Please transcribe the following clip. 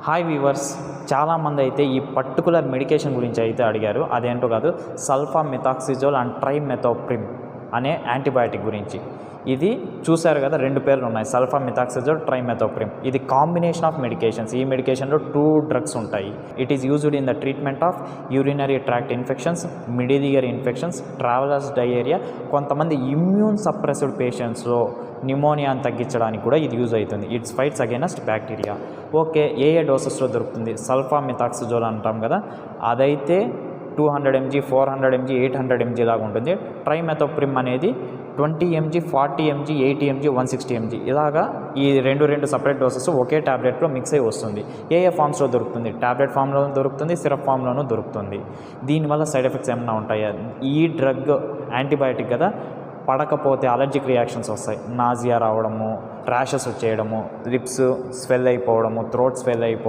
Hi weavers, చాలామంది అయితే ఈ పర్టికులర్ మెడికేషన్ గురించి అయితే అడిగారు. అదేంటో కాదు, సల్ఫామెథాక్సిజోల్ అండ్ ట్రైమెథోప్రిమ్ అనే యాంటీబయాటిక్ గురించి. ఇది చూశారు కదా, 2 పేర్లు ఉన్నాయి, సల్ఫామెథాక్సిజోల్, ట్రైమెథోప్రిమ్. ఇది కాంబినేషన్ ఆఫ్ మెడికేషన్స్. ఈ మెడికేషన్లో 2 డ్రగ్స్ ఉంటాయి. It is used in the treatment of urinary tract infections, middle ear infections, travellers diarrhoea, కొంతమంది ఇమ్యూన్ సప్రెస్డ్ పేషెంట్స్లో న్యూమోనియాని తగ్గించడానికి కూడా ఇది యూజ్ అవుతుంది. It's fights against bacteria. Okay, ఏ డోసెస్లో దొరుకుతుంది? సల్ఫామెథాక్సిజోల్ అంటాం కదా, అదైతే 200 mg, 400 mg, 800 mg లాగా ఉంటుంది. ట్రైమెథోప్రిమ్ అనేది 20 mg, 40 mg, 80 mg, 160 mg ఇలాగా ఈ రెండు సపరేట్ డోసెస్ ఒకే ట్యాబ్లెట్లో మిక్స్ అయి వస్తుంది. ఏ ఫామ్స్లో దొరుకుతుంది? ట్యాబ్లెట్ ఫామ్లోనూ దొరుకుతుంది, సిరప్ ఫామ్లోనూ దొరుకుతుంది. దీనివల్ల సైడ్ ఎఫెక్ట్స్ ఏమైనా ఉంటాయా? ఈ డ్రగ్ యాంటీబయాటిక్ కదా, పడకపోతే అలర్జిక్ రియాక్షన్స్ వస్తాయి. నాజియా రావడము, ర్యాషెస్ వచ్చేయడము, లిప్స్ స్వెల్ అయిపోవడము, థ్రోట్ స్వెల్ అయిపోవడం,